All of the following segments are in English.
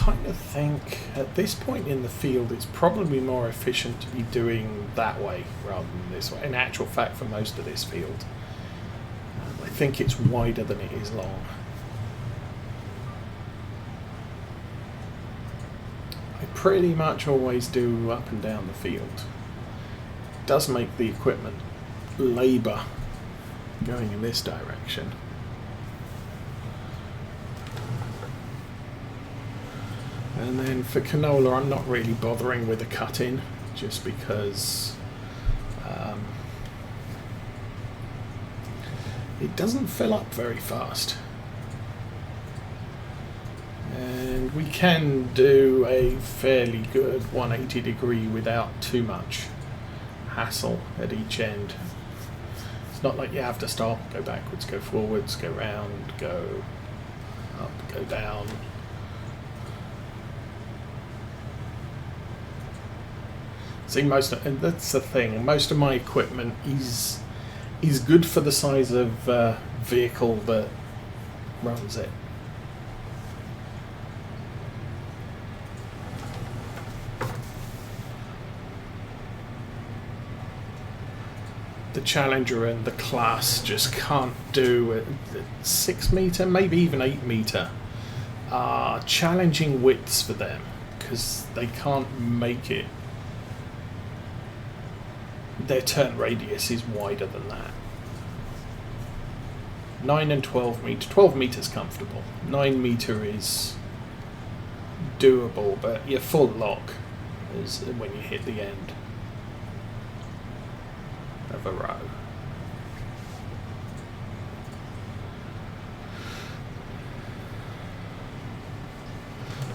kind of think at this point in the field it's probably more efficient to be doing that way rather than this way. In actual fact, for most of this field, I think it's wider than it is long. I pretty much always do up and down the field. It does make the equipment labour going in this direction. And then for canola, I'm not really bothering with a cut-in, just because it doesn't fill up very fast. And we can do a fairly good 180 degree without too much hassle at each end. It's not like you have to stop, go backwards, go forwards, go round, go up, go down. See, and that's the thing, most of my equipment is good for the size of vehicle that runs it. The Challenger and the Class just can't do 6 meter, maybe even 8 meter. Challenging widths for them because they can't make it. Their turn radius is wider than that. 9 and 12 meter. 12 meters comfortable. 9 meter is doable, but your full lock is when you hit the end of a row.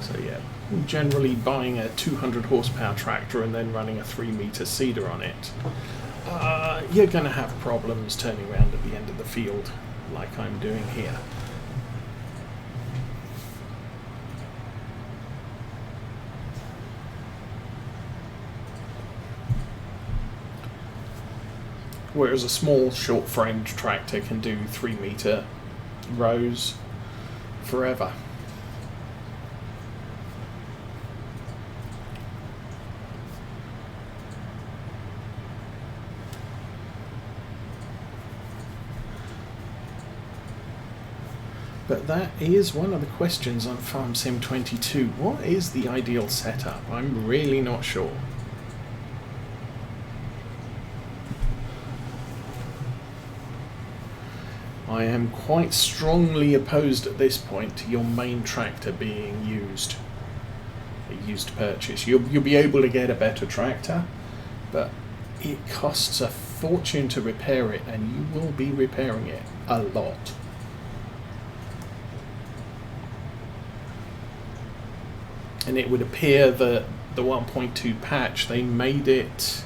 So yeah, generally buying a 200 horsepower tractor and then running a 3 meter seeder on it, you're going to have problems turning around at the end of the field like I'm doing here. Whereas a small short framed tractor can do 3 meter rows forever. But that is one of the questions on Farm Sim 22. What is the ideal setup? I'm really not sure. I am quite strongly opposed at this point to your main tractor being used. A used purchase. You'll be able to get a better tractor, but it costs a fortune to repair it, and you will be repairing it a lot. And it would appear that the 1.2 patch, they made it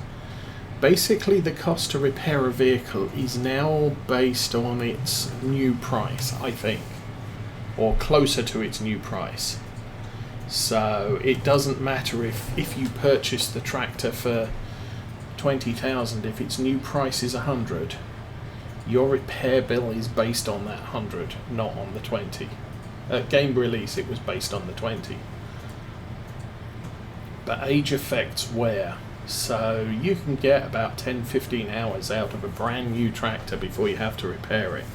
basically the cost to repair a vehicle is now based on its new price, I think, or closer to its new price. So it doesn't matter if you purchase the tractor for 20,000, if its new price is 100, your repair bill is based on that 100, not on the 20. At game release it was based on the 20. But age affects wear, so you can get about 10-15 hours out of a brand new tractor before you have to repair it.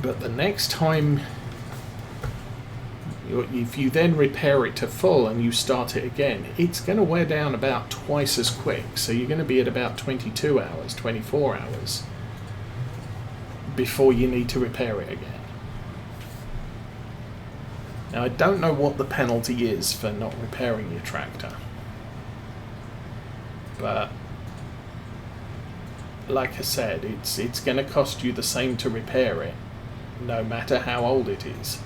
But the next time, if you then repair it to full and you start it again, it's going to wear down about twice as quick, so you're going to be at about 22 hours, 24 hours before you need to repair it again. Now, I don't know what the penalty is for not repairing your tractor, but like I said, it's going to cost you the same to repair it, no matter how old it is.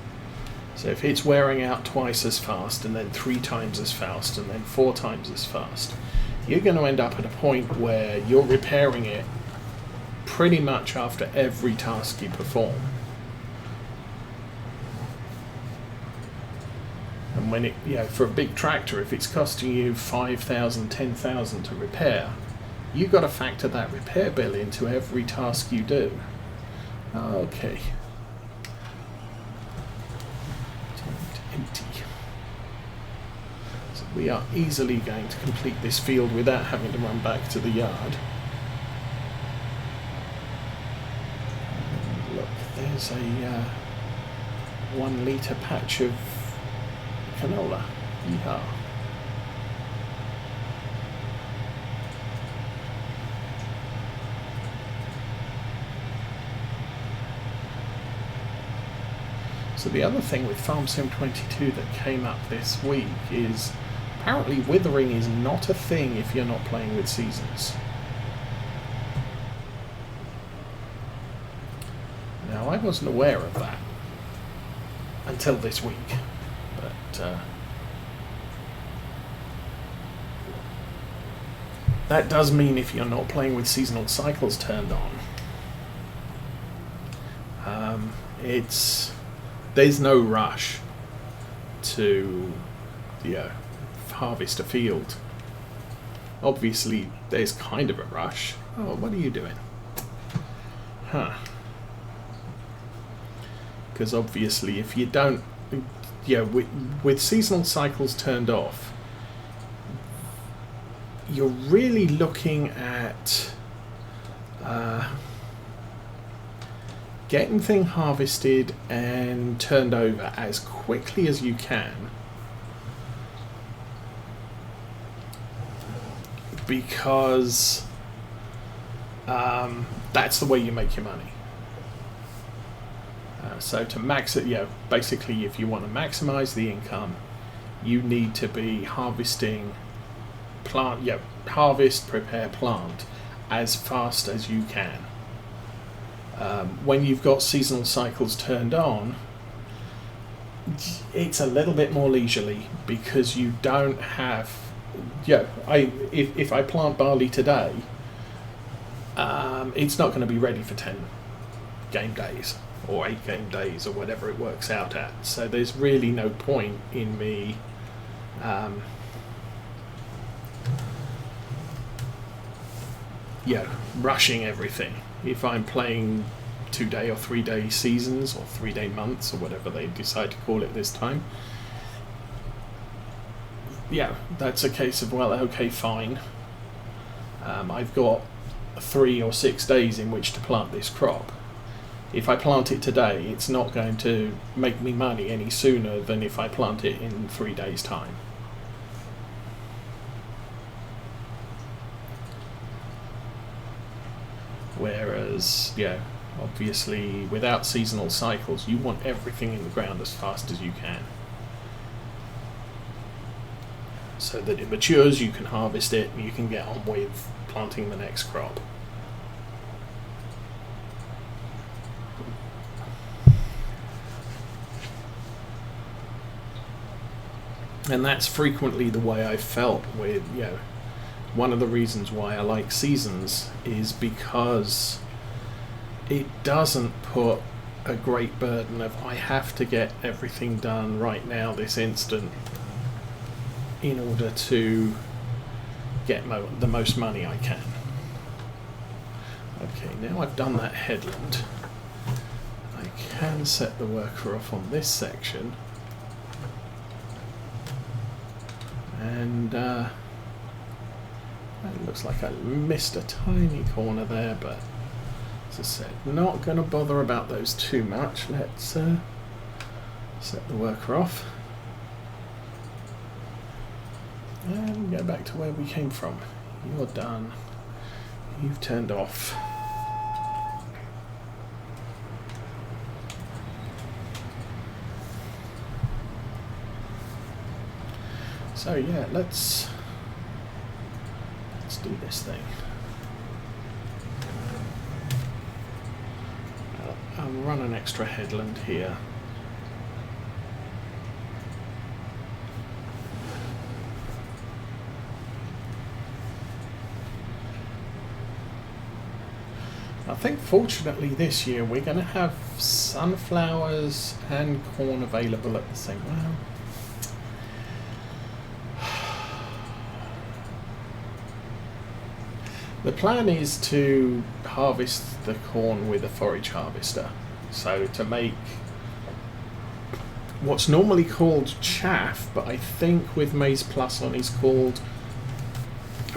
So if it's wearing out twice as fast, and then 3 times as fast, and then 4 times as fast, you're going to end up at a point where you're repairing it pretty much after every task you perform. And when for a big tractor, if it's costing you 5,000, 10,000 to repair, you've got to factor that repair bill into every task you do. Okay. we are easily going to complete this field without having to run back to the yard. And look, there's a 1 litre patch of canola. Yeehaw. So the other thing with Farm Sim 22 that came up this week is apparently withering is not a thing if you're not playing with seasons. Now I wasn't aware of that until this week, but that does mean if you're not playing with seasonal cycles turned on, there's no rush to harvest a field. Obviously there's kind of a rush. Oh, what are you doing? Huh. Because obviously if you don't, with seasonal cycles turned off, you're really looking at getting things harvested and turned over as quickly as you can, because that's the way you make your money. So to max it, basically if you want to maximize the income, you need to be harvesting harvest, prepare, plant as fast as you can. When you've got seasonal cycles turned on, it's a little bit more leisurely, because you don't have, if I plant barley today, it's not going to be ready for 10 game days or 8 game days or whatever it works out at. So there's really no point in me rushing everything. If I'm playing 2-day or 3-day seasons or 3-day months or whatever they decide to call it this time, that's a case of, well, okay, fine. I've got 3 or 6 days in which to plant this crop. If I plant it today, it's not going to make me money any sooner than if I plant it in 3 days' time. Whereas, obviously without seasonal cycles, you want everything in the ground as fast as you can, so that it matures, you can harvest it, and you can get on with planting the next crop. And that's frequently the way I've felt with, one of the reasons why I like seasons is because it doesn't put a great burden of, I have to get everything done right now, this instant, in order to get the most money I can. Okay, now I've done that headland, I can set the worker off on this section, and it looks like I missed a tiny corner there, but as I said, not going to bother about those too much. Let's set the worker off and go back to where we came from. You're done. You've turned off. So let's do this thing. I'll run an extra headland here. I think fortunately this year we're going to have sunflowers and corn available at the same time. The plan is to harvest the corn with a forage harvester, so to make what's normally called chaff, but I think with Maize Plus on is called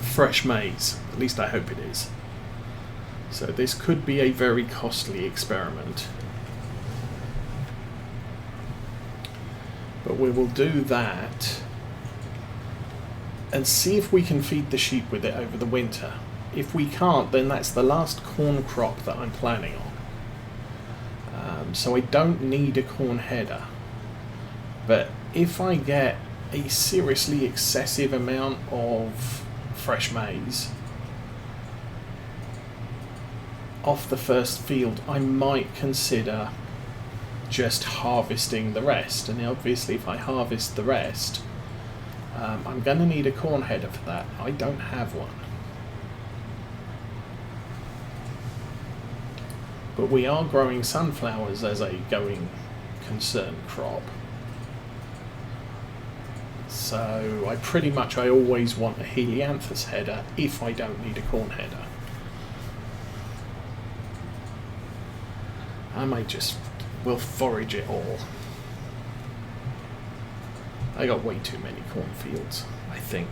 fresh maize. At least I hope it is. So this could be a very costly experiment. But we will do that and see if we can feed the sheep with it over the winter. If we can't, then that's the last corn crop that I'm planning on. So I don't need a corn header. But if I get a seriously excessive amount of fresh maize off the first field, I might consider just harvesting the rest. And obviously if I harvest the rest, I'm going to need a corn header for that. I don't have one. But we are growing sunflowers as a going concern crop. So I always want a helianthus header if I don't need a corn header. I might will forage it all. I got way too many cornfields, I think.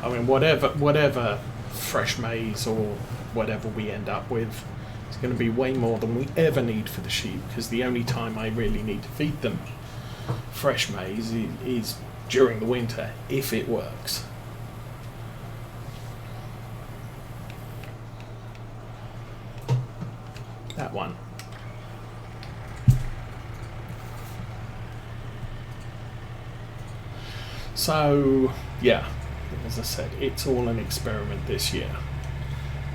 I mean, whatever fresh maize or whatever we end up with, it's going to be way more than we ever need for the sheep, because the only time I really need to feed them fresh maize is during the winter, if it works. That one. So, yeah, as I said, it's all an experiment this year.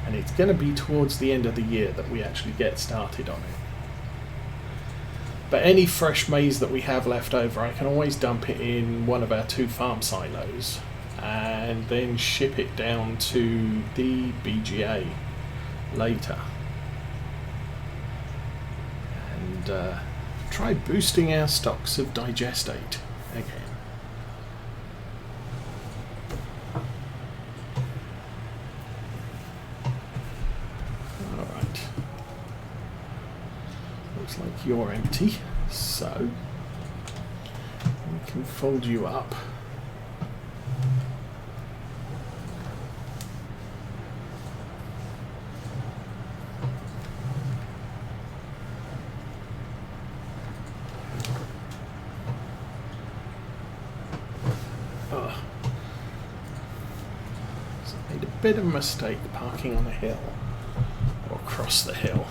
And it's going to be towards the end of the year that we actually get started on it. But any fresh maize that we have left over, I can always dump it in one of our 2 farm silos and then ship it down to the BGA later. And try boosting our stocks of digestate again. Like you're empty, so we can fold you up. Oh. So I made a bit of a mistake parking on a hill or across the hill.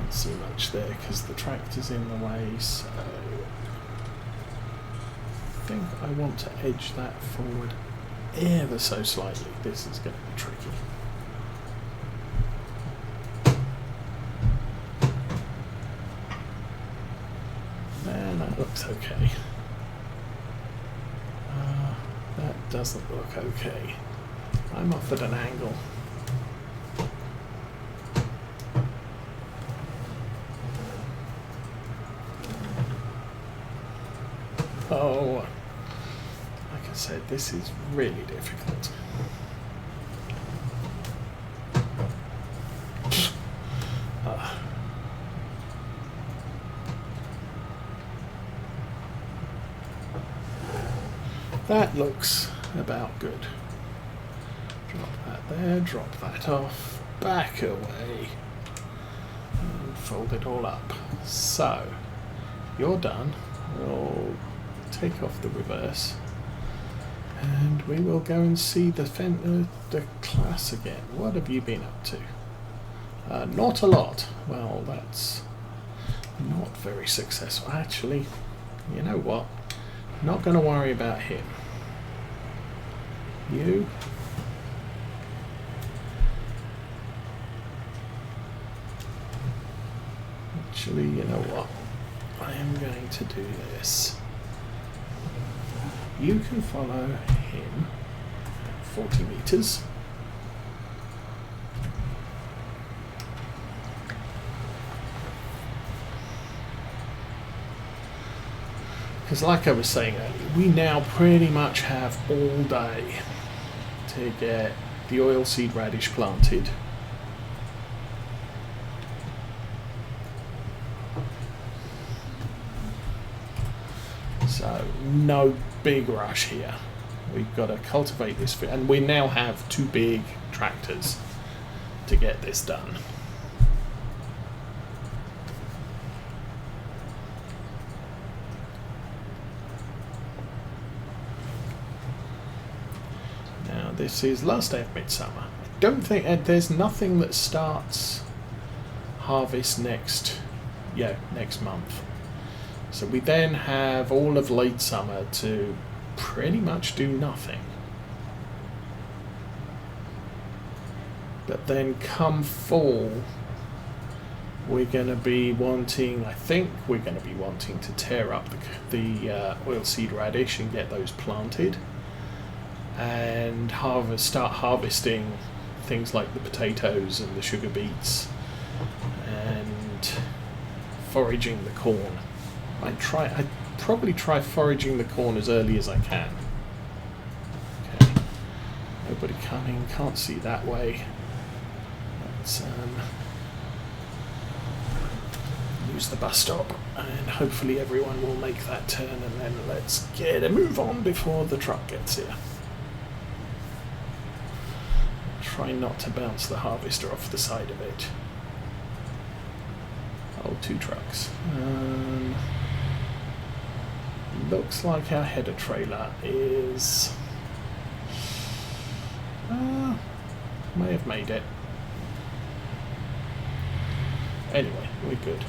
See much there because the tractor's in the way, so I think I want to edge that forward ever so slightly. This is going to be tricky. And that looks okay. That doesn't look okay. I'm off at an angle. Oh, like I said, this is really difficult. That looks about good. Drop that there, drop that off, back away, and fold it all up. So, you're done. We'll take off the reverse and we will go and see the class again. What have you been up to? Not a lot. Well, that's not very successful. Actually, you know what? Not going to worry about him. You. Actually, you know what? I am going to do this. You can follow him at 40 meters. like I was saying earlier, we now pretty much have all day to get the oilseed radish planted. So no big rush here. We've got to cultivate this, and we now have 2 big tractors to get this done. Now this is last day of midsummer. I don't think there's nothing that starts harvest next month. So we then have all of late summer to pretty much do nothing. But then come fall, we're going to be wanting, I think we're going to be wanting to tear up the oilseed radish and get those planted, and start harvesting things like the potatoes and the sugar beets, and foraging the corn. I'd probably try foraging the corn as early as I can. Okay, nobody coming, can't see that way. Let's use the bus stop, and hopefully everyone will make that turn, and then let's get a move on before the truck gets here. Try not to bounce the harvester off the side of it. Oh, 2 trucks. Looks like our header trailer is... may have made it. Anyway, we're good.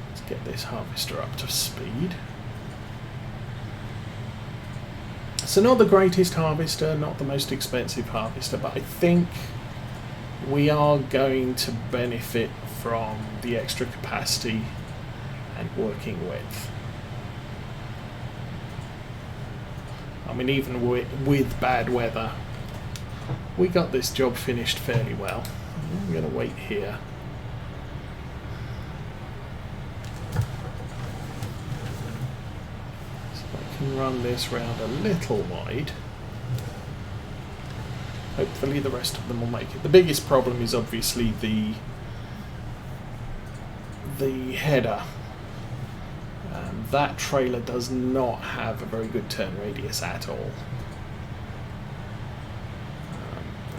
Let's get this harvester up to speed. So not the greatest harvester, not the most expensive harvester, but I think we are going to benefit from the extra capacity and working width. I mean, even with bad weather, we got this job finished fairly well. I'm going to wait here. So I can run this round a little wide. Hopefully the rest of them will make it. The biggest problem is obviously the header. That trailer does not have a very good turn radius at all.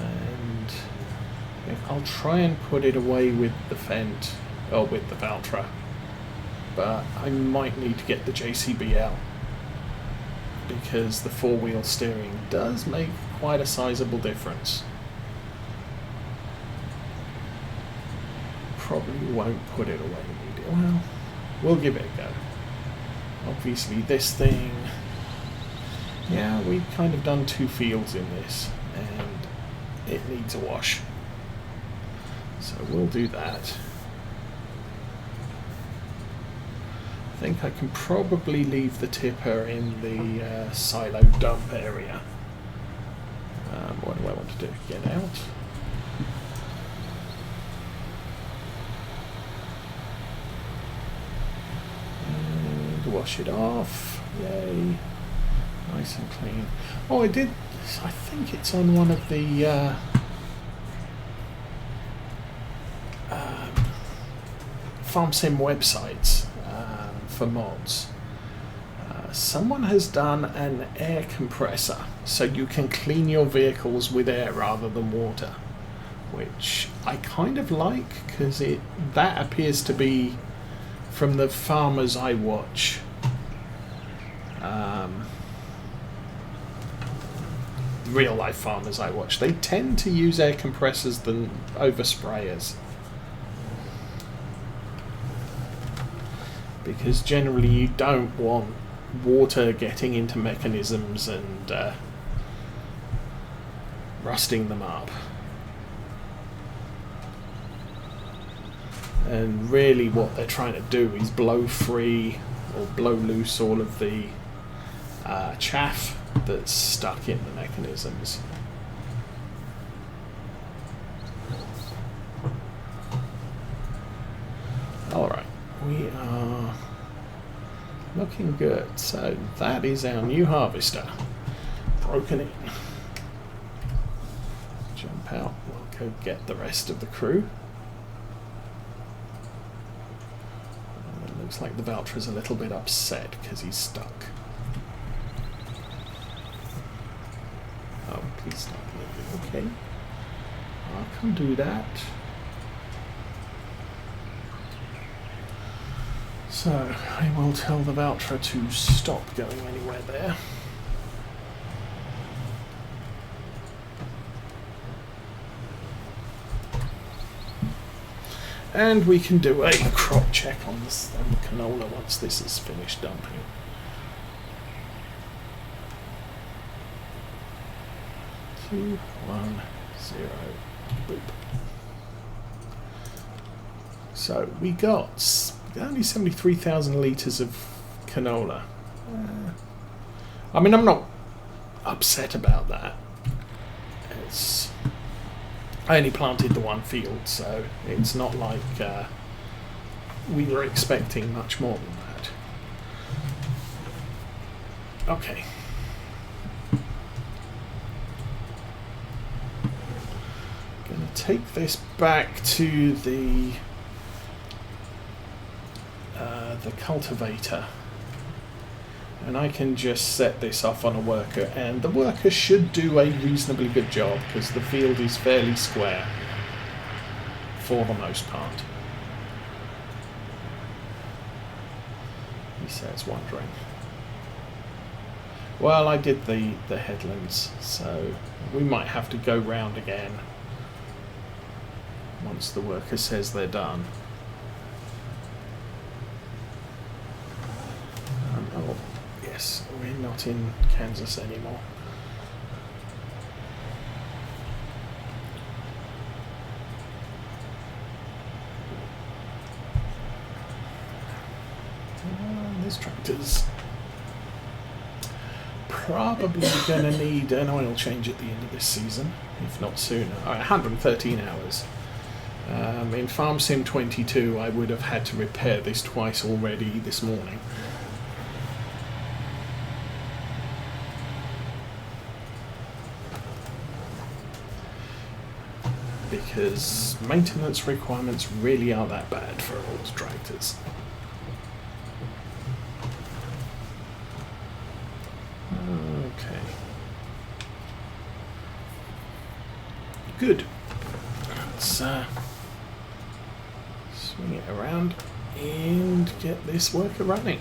And I'll try and put it away with the Fendt, or with the Valtra, but I might need to get the JCB out, because the 4-wheel steering does make quite a sizable difference. Probably won't put it away immediately. Well, we'll give it a go. Obviously this thing, yeah, we've kind of done 2 fields in this, and it needs a wash. So we'll do that. I think I can probably leave the tipper in the silo dump area. What do I want to do? Get out. Wash it off. Yay. Nice and clean. Oh, I think it's on one of the FarmSim websites for mods. Someone has done an air compressor, so you can clean your vehicles with air rather than water, which I kind of like, because that appears to be from the farmers I watch. Real life farmers I watch, they tend to use air compressors than over sprayers, because generally you don't want water getting into mechanisms and rusting them up. And really what they're trying to do is blow free or blow loose all of the chaff that's stuck in the mechanisms. Alright, we are looking good. So that is our new harvester. Broken in. Jump out. We'll go get the rest of the crew. It looks like the Valtra's a little bit upset because he's stuck. Oh, please stop moving. Okay. I can do that. So I will tell the Valtra to stop going anywhere there. And we can do a crop check on the canola once this is finished dumping. Two, 1, 0, boop. So we got only 73,000 litres of canola. I mean, I'm not upset about that. I only planted the one field, so it's not like we were expecting much more than that. Okay. Gonna take this back to the cultivator, and I can just set this off on a worker, and the worker should do a reasonably good job because the field is fairly square for the most part. He says, wondering. Well, I did the headlands, so we might have to go round again once the worker says they're done. Oh, yes, we're not in Kansas anymore. This tractor's probably going to need an oil change at the end of this season, if not sooner. 113 hours. In Farm Sim 22, I would have had to repair this twice already this morning. Because maintenance requirements really are that bad for old tractors. Okay. Good. Let's swing it around and get this worker running.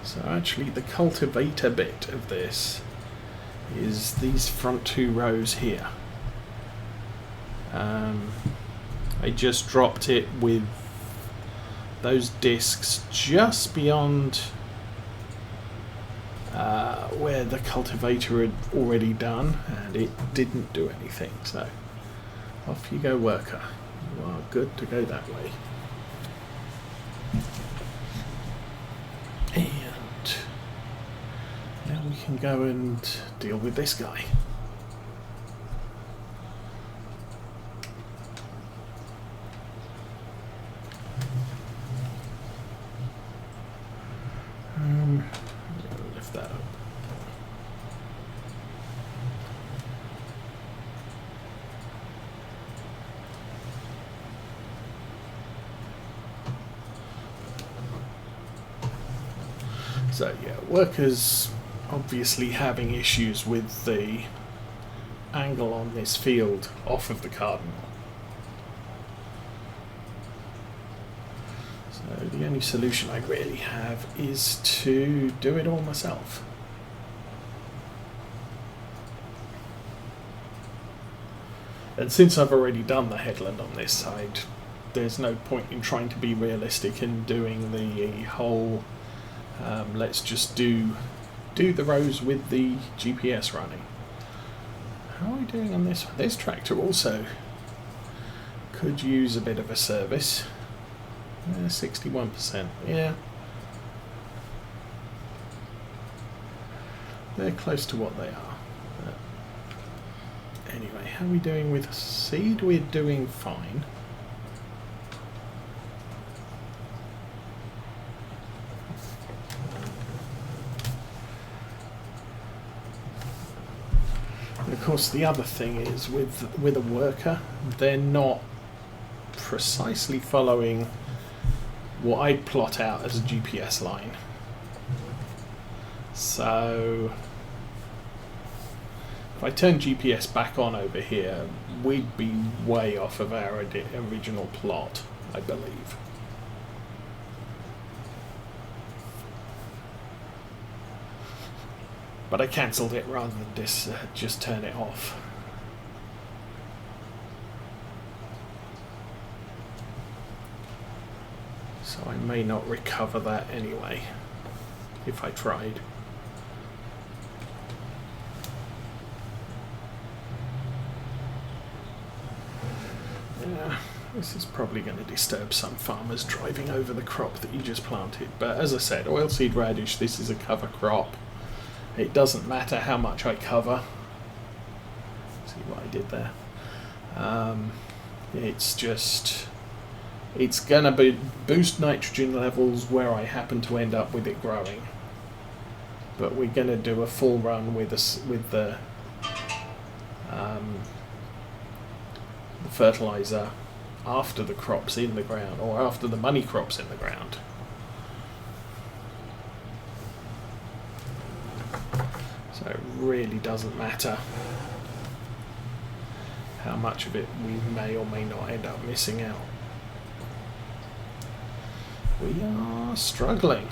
So actually the cultivator bit of this is these front two rows here. I just dropped it with those discs just beyond where the cultivator had already done, and it didn't do anything. So off you go, worker. You are good to go that way. And now we can go and deal with this guy. Lift that up. So yeah, workers obviously having issues with the angle on this field off of the cardinal. So the only solution I really have is to do it all myself. And since I've already done the headland on this side, there's no point in trying to be realistic and doing the whole let's just do the rows with the GPS running. How are we doing on this one? This tractor also could use a bit of a service. 61%. Yeah, they're close to what they are. But anyway, how are we doing with seed? We're doing fine. And of course, the other thing is with a worker, they're not precisely following what I'd plot out as a GPS line. So if I turn GPS back on over here, we'd be way off of our original plot, I believe. But I cancelled it rather than just turn it off. So I may not recover that anyway, if I tried. Yeah, this is probably going to disturb some farmers driving over the crop that you just planted. But as I said, oilseed radish, this is a cover crop. It doesn't matter how much I cover. See what I did there? It's just... it's going to boost nitrogen levels where I happen to end up with it growing. But we're going to do a full run with the fertilizer after the crop's in the ground, or after the money crop's in the ground. So it really doesn't matter how much of it we may or may not end up missing out. We are struggling.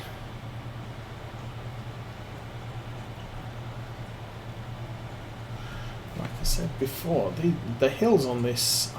Like I said before, the hills on this